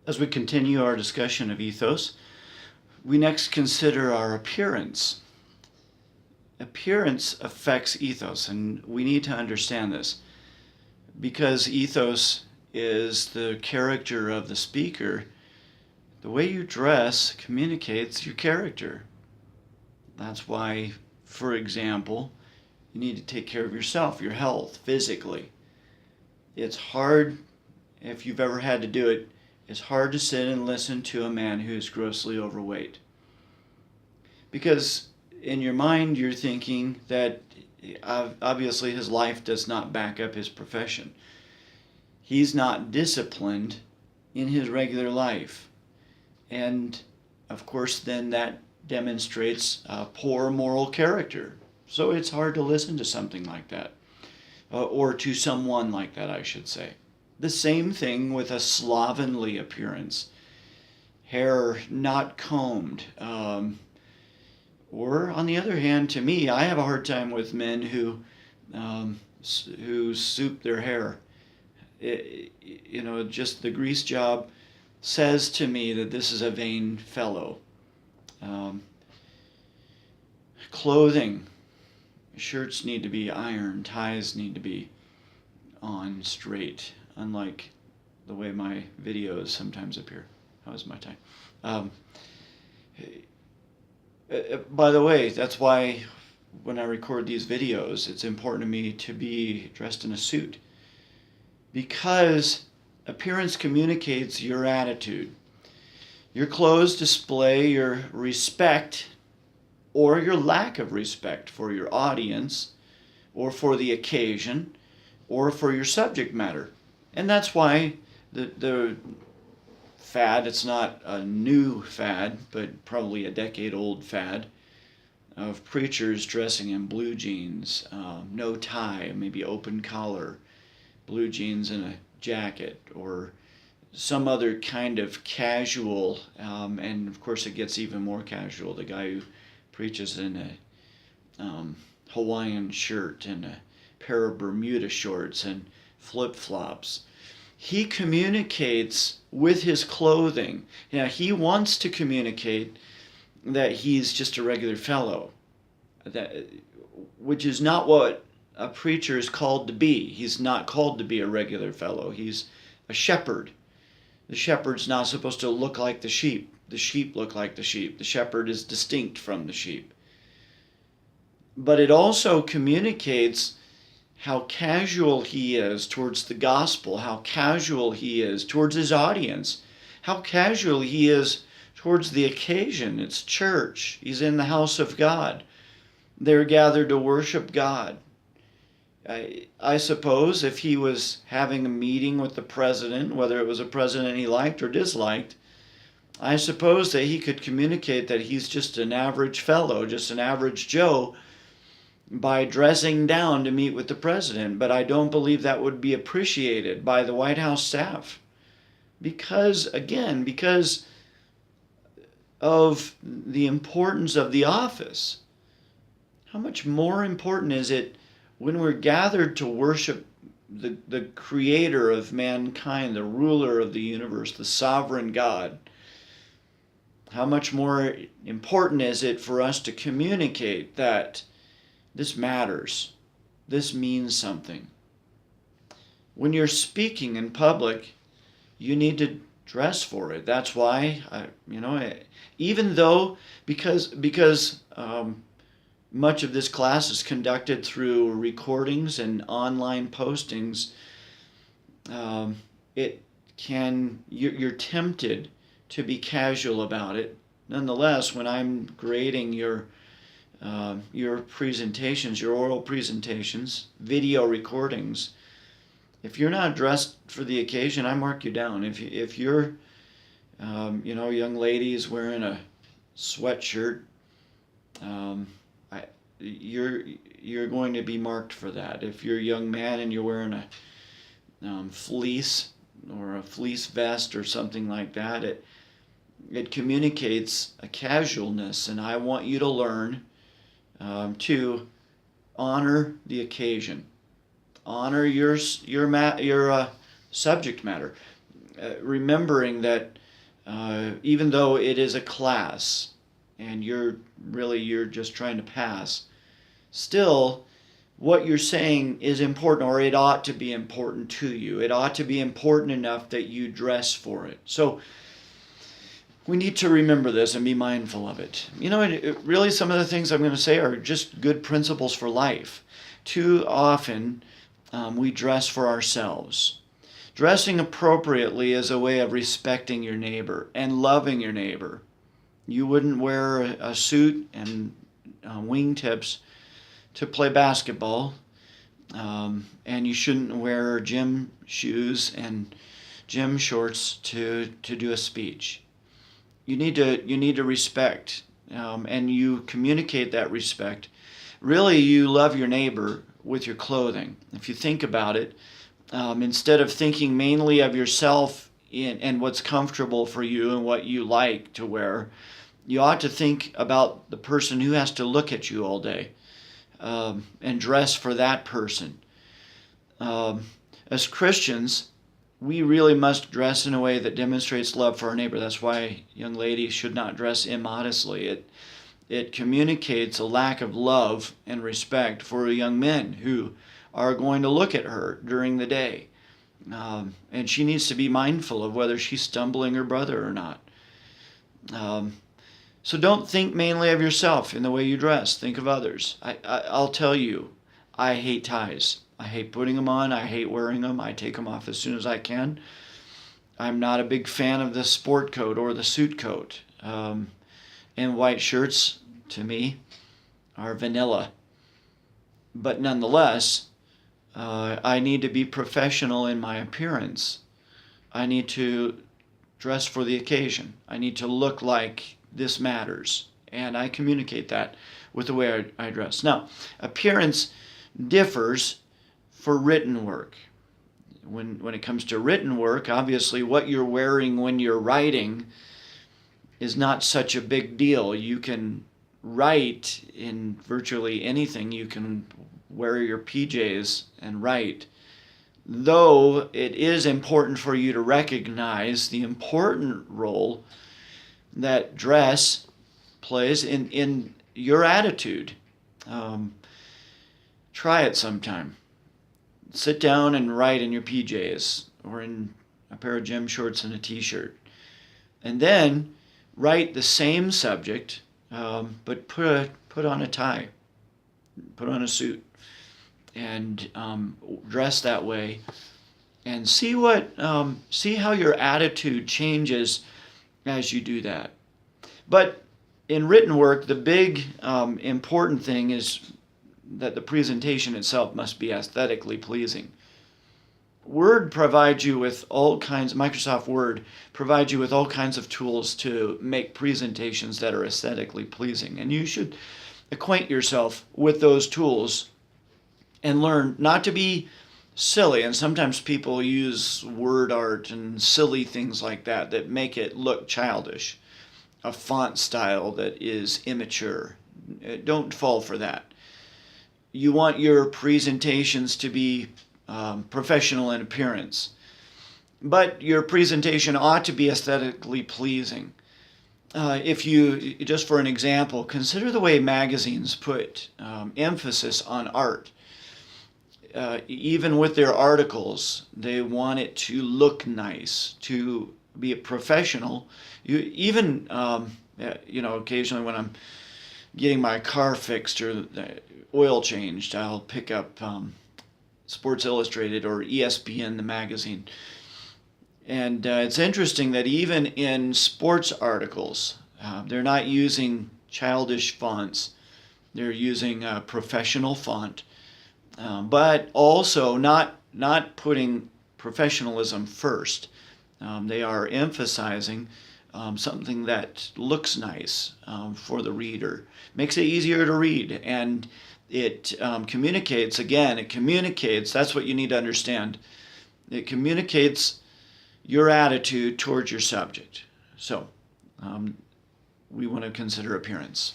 As we continue our discussion of ethos, we next consider our appearance. Appearance affects ethos, and we need to understand this because ethos is the character of the speaker. The way you dress communicates your character. That's why, for example, you need to take care of yourself, your health, physically. It's hard, if you've ever had to do it, it's hard to sit and listen to a man who is grossly overweight. Because in your mind you're thinking that obviously his life does not back up his profession. He's not disciplined in his regular life. And of course then that demonstrates poor moral character. So it's hard to listen to something like that. Or to someone like that, I should say. The same thing with a slovenly appearance. Hair not combed. Or on the other hand, to me, I have a hard time with men who soup their hair. Just the grease job says to me that this is a vain fellow. Clothing. Shirts need to be ironed. Ties need to be on straight, unlike the way my videos sometimes appear. How is my tie? By the way, that's why when I record these videos, it's important to me to be dressed in a suit. Because appearance communicates your attitude. Your clothes display your respect or your lack of respect for your audience, or for the occasion, or for your subject matter. And that's why the fad, it's not a new fad, but probably a decade-old fad, of preachers dressing in blue jeans, no tie, maybe open collar, blue jeans and a jacket, or some other kind of casual, and of course it gets even more casual. The guy who preaches in a Hawaiian shirt and a pair of Bermuda shorts and flip-flops. He communicates with his clothing. He wants to communicate that he's just a regular fellow, which is not what a preacher is called to be. He's not called to be a regular fellow. He's a shepherd. The shepherd's not supposed to look like the sheep. The sheep look like the sheep. The shepherd is distinct from the sheep. But it also communicates how casual he is towards the gospel, how casual he is towards his audience, how casual he is towards the occasion. It's church. He's in the house of God. They're gathered to worship God. I suppose if he was having a meeting with the president, whether it was a president he liked or disliked, I suppose that he could communicate that he's just an average fellow, just an average Joe, by dressing down to meet with the president. But I don't believe that would be appreciated by the White House staff. Because of the importance of the office. How much more important is it when we're gathered to worship the creator of mankind, the ruler of the universe, the sovereign God? How much more important is it for us to communicate that this matters, this means something? When you're speaking in public, you need to dress for it. That's why, even though, because much of this class is conducted through recordings and online postings, you're tempted to be casual about it. Nonetheless, when I'm grading your presentations, your oral presentations, video recordings, if you're not dressed for the occasion, I mark you down. If you're, young ladies wearing a sweatshirt, you're going to be marked for that. If you're a young man and you're wearing a fleece or a fleece vest or something like that, it communicates a casualness, and I want you to learn to honor the occasion, honor your subject matter. remembering that even though it is a class and you're just trying to pass, still what you're saying is important, or it ought to be important to you. It ought to be important enough that you dress for it. So we need to remember this and be mindful of it. Really some of the things I'm going to say are just good principles for life. Too often we dress for ourselves. Dressing appropriately is a way of respecting your neighbor and loving your neighbor. You wouldn't wear a suit and wingtips to play basketball, and you shouldn't wear gym shoes and gym shorts to do a speech. You need to respect, and you communicate that respect. Really, you love your neighbor with your clothing. If you think about it, instead of thinking mainly of yourself and what's comfortable for you and what you like to wear, you ought to think about the person who has to look at you all day, and dress for that person. As Christians, we really must dress in a way that demonstrates love for our neighbor. That's why young ladies should not dress immodestly. It communicates a lack of love and respect for young men who are going to look at her during the day. And she needs to be mindful of whether she's stumbling her brother or not. So don't think mainly of yourself in the way you dress. Think of others. I'll tell you, I hate ties. I hate putting them on. I hate wearing them. I take them off as soon as I can. I'm not a big fan of the sport coat or the suit coat. And white shirts, to me, are vanilla. But nonetheless, I need to be professional in my appearance. I need to dress for the occasion. I need to look like this matters. And I communicate that with the way I dress. Now, appearance differs for written work. When it comes to written work, obviously what you're wearing when you're writing is not such a big deal. You can write in virtually anything. You can wear your PJs and write. Though it is important for you to recognize the important role that dress plays in your attitude. Try it sometime. Sit down and write in your PJs or in a pair of gym shorts and a t-shirt. And then write the same subject, but put on a tie, put on a suit, and dress that way, and see how your attitude changes as you do that. But in written work, the big important thing is that the presentation itself must be aesthetically pleasing. Microsoft Word provides you with all kinds of tools to make presentations that are aesthetically pleasing. And you should acquaint yourself with those tools and learn not to be silly. And sometimes people use word art and silly things like that make it look childish. A font style that is immature. Don't fall for that. You want your presentations to be professional in appearance, but your presentation ought to be aesthetically pleasing. If you, just for an example, consider the way magazines put emphasis on art. Even with their articles, they want it to look nice, to be a professional. Occasionally when I'm getting my car fixed or oil changed, I'll pick up Sports Illustrated or ESPN, the magazine. And it's interesting that even in sports articles, they're not using childish fonts. They're using a professional font, but also not putting professionalism first. They are emphasizing something that looks nice for the reader. Makes it easier to read, and it communicates, that's what you need to understand. It communicates your attitude towards your subject. So we want to consider appearance.